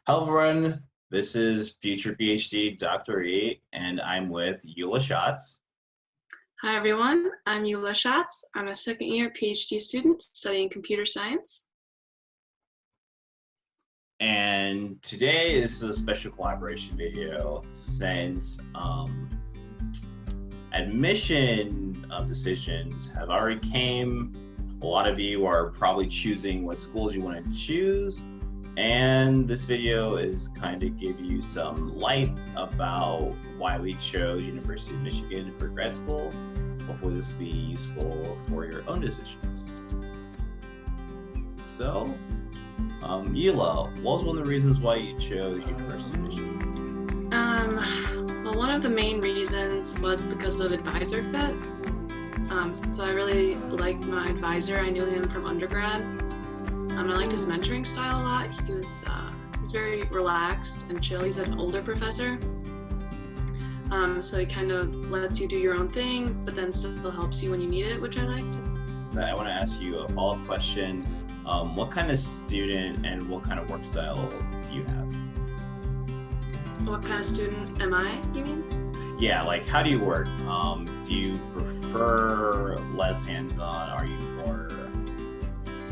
Hello, everyone. This is future PhD Dr. E, and I'm with Jule Schatz. Hi everyone, I'm Jule Schatz. I'm a second year PhD student studying computer science. And today this is a special collaboration video since admission decisions have already came. A lot of you are probably choosing what schools you want to choose. And this video is kind of give you some light about why we chose University of Michigan for grad school. Hopefully this will be useful for your own decisions. So, Yula, what was one of the reasons why you chose University of Michigan? Well, one of the main reasons was because of advisor fit. So I really liked my advisor. I knew him from undergrad. I liked his mentoring style a lot. He was very relaxed and chill. He's an older professor. So he kind of lets you do your own thing, but then still helps you when you need it, which I liked. I want to ask you a follow-up question. What kind of student and what kind of work style do you have? What kind of student am I, you mean? Yeah, like how do you work? Do you prefer less hands-on? Are you more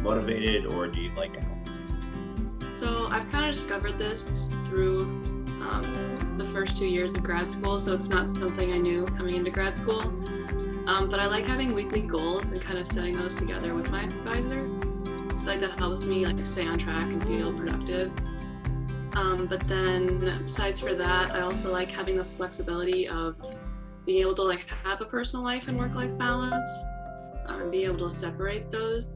motivated, or do you like it? So I've kind of discovered this through the first 2 years of grad school, so it's not something I knew coming into grad school. But I like having weekly goals and kind of setting those together with my advisor. Like that helps me stay on track and feel productive. But then besides for that, I also like having the flexibility of being able to have a personal life and work-life balance, and be able to separate those.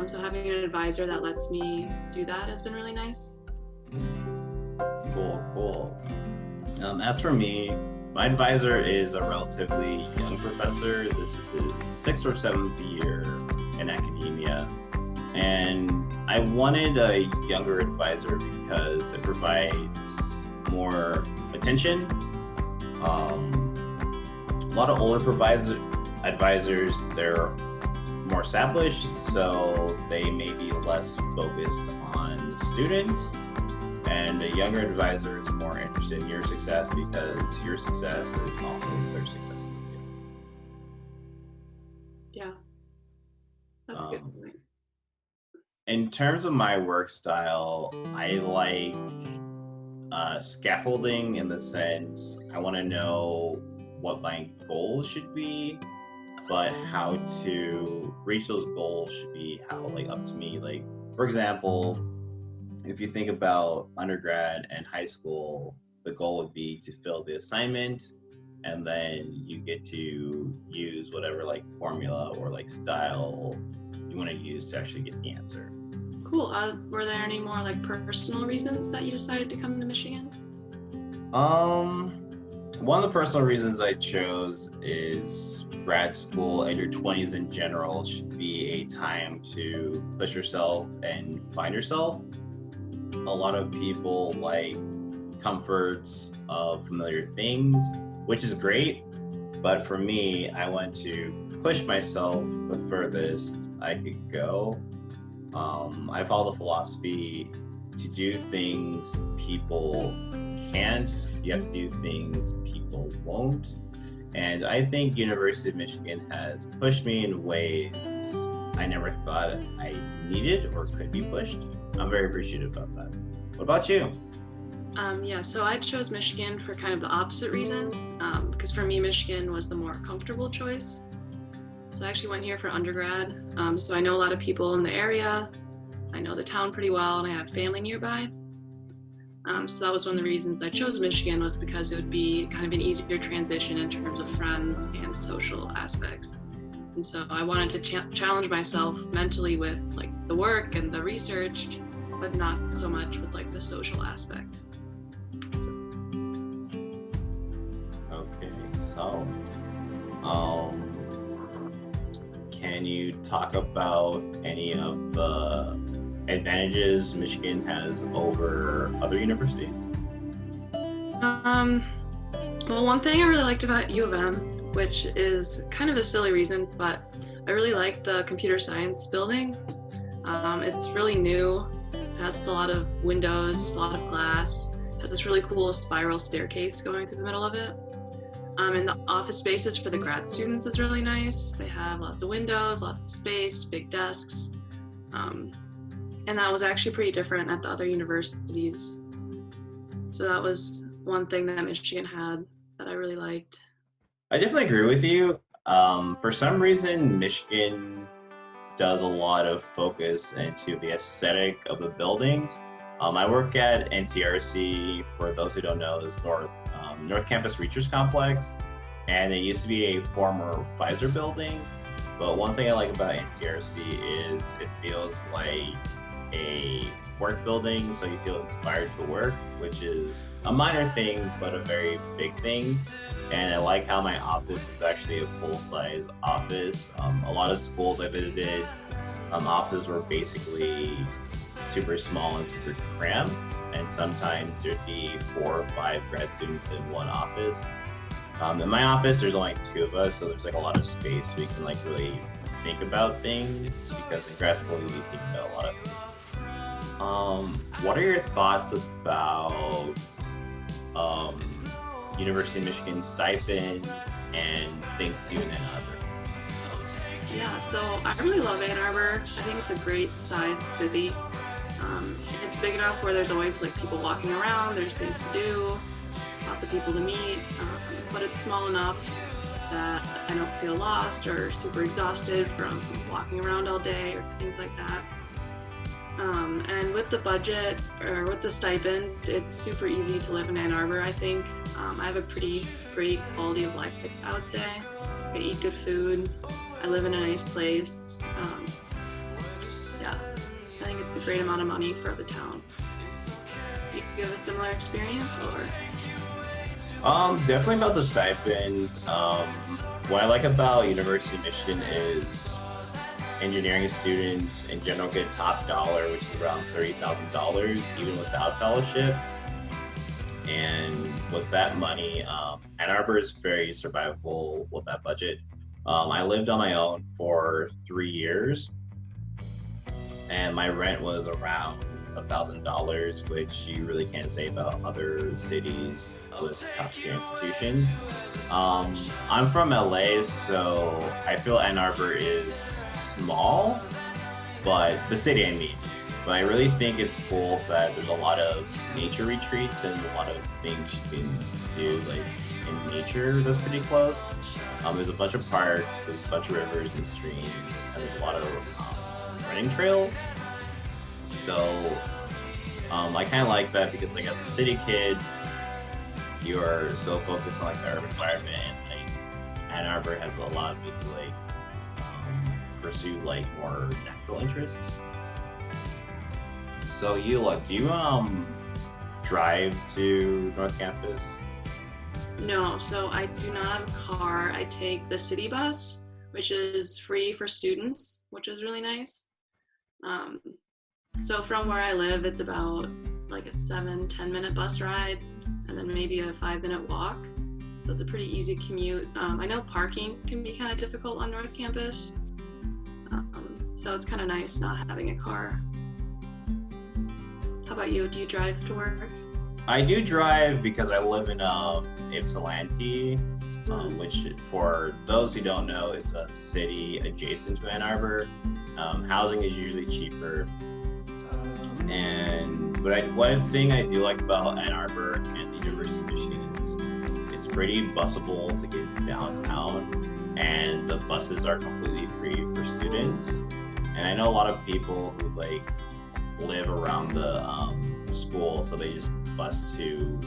So having an advisor that lets me do that has been really nice. Cool. As for me, my advisor is a relatively young professor. This is his 6th or 7th year in academia. And I wanted a younger advisor because it provides more attention. A lot of older advisors, they're more established, so they may be less focused on students. And a younger advisor is more interested in your success because your success is also their success in the field. Yeah, that's a good point. In terms of my work style, I like scaffolding in the sense I want to know what my goals should be, but how to reach those goals should be up to me. For example, if you think about undergrad and high school, the goal would be to fill the assignment, and then you get to use whatever formula or style you want to use to actually get the answer. Cool. Were there any more personal reasons that you decided to come to Michigan? One of the personal reasons I chose is grad school and your 20s in general should be a time to push yourself and find yourself. A lot of people like comforts of familiar things, which is great, but for me, I want to push myself the furthest I could go. I follow the philosophy to do things people can't. You have to do things people won't. And I think University of Michigan has pushed me in ways I never thought I needed or could be pushed. I'm very appreciative about that. What about you? Yeah, so I chose Michigan for kind of the opposite reason, because for me, Michigan was the more comfortable choice. So I actually went here for undergrad. So I know a lot of people in the area. I know the town pretty well, and I have family nearby. So that was one of the reasons I chose Michigan, was because it would be kind of an easier transition in terms of friends and social aspects. And so I wanted to challenge myself mentally with the work and the research, but not so much with the social aspect. So, can you talk about any of the advantages Michigan has over other universities? Well, one thing I really liked about U of M, which is kind of a silly reason, but I really like the computer science building. It's really new It has a lot of windows, a lot of glass. It has this really cool spiral staircase going through the middle of it. And the office spaces for the grad students is really nice. They have lots of windows, lots of space, big desks. And that was actually pretty different at the other universities. So that was one thing that Michigan had that I really liked. I definitely agree with you. For some reason, Michigan does a lot of focus into the aesthetic of the buildings. I work at NCRC, for those who don't know, is North Campus Research Complex, and it used to be a former Pfizer building. But one thing I like about NCRC is it feels like a work building, so you feel inspired to work, which is a minor thing, but a very big thing. And I like how my office is actually a full-size office. A lot of schools I visited, offices were basically super small and super cramped, and sometimes there'd be 4 or 5 grad students in one office. In my office, there's only 2 of us, so there's like a lot of space we can like really think about things, because in grad school you think about a lot of things. What are your thoughts about University of Michigan stipend and things to do in Ann Arbor? Yeah, so I really love Ann Arbor. I think it's a great sized city. It's big enough where there's always like people walking around, there's things to do, lots of people to meet, but it's small enough that I don't feel lost or super exhausted from walking around all day or things like that. And with the budget or with the stipend, it's super easy to live in Ann Arbor, I think. I have a pretty great quality of life, I would say. I eat good food. I live in a nice place. Yeah, I think it's a great amount of money for the town. Do you have a similar experience, or? Definitely about the stipend. What I like about University of Michigan is engineering students in general get top dollar, which is around $30,000, even without fellowship. And with that money, Ann Arbor is very survivable with that budget. I lived on my own for 3 years, and my rent was around $1,000, which you really can't say about other cities with top tier institutions. I'm from LA, so I feel Ann Arbor is small, but the city I mean. But I really think it's cool that there's a lot of nature retreats and a lot of things you can do like in nature that's pretty close. There's a bunch of parks, there's a bunch of rivers and streams, and there's a lot of running trails. So I kind of like that, because like as a city kid, you are so focused on like the urban environment, and like Ann Arbor has a lot of people like pursue like more natural interests. So Jule, do you drive to North Campus? No, so I do not have a car. I take the city bus, which is free for students, which is really nice. So from where I live, it's about like a 7-10 minute bus ride, and then maybe a 5-minute walk. So it's a pretty easy commute. I know parking can be kind of difficult on North Campus, so it's kind of nice not having a car. How about you? Do you drive to work? I do drive because I live in Ypsilanti, which for those who don't know is a city adjacent to Ann Arbor. Housing is usually cheaper. But one thing I do like about Ann Arbor and the University of Michigan is it's pretty busable to get to downtown, and the buses are completely free for students. And I know a lot of people who like live around the school, so they just bus to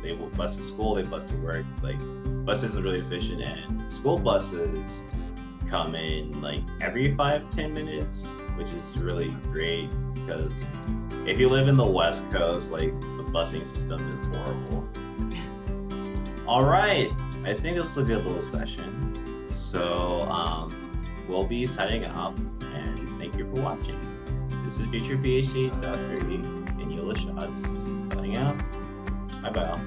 they will bus to school, they bus to work. Like buses are really efficient, and school buses come in like every 5-10 minutes, which is really great, because if you live in the West Coast, like the busing system is horrible. All right, I think this was a good little session. So we'll be signing up, and thank you for watching. This is future PhD Dr. E and Jule Schatz signing out. Bye bye.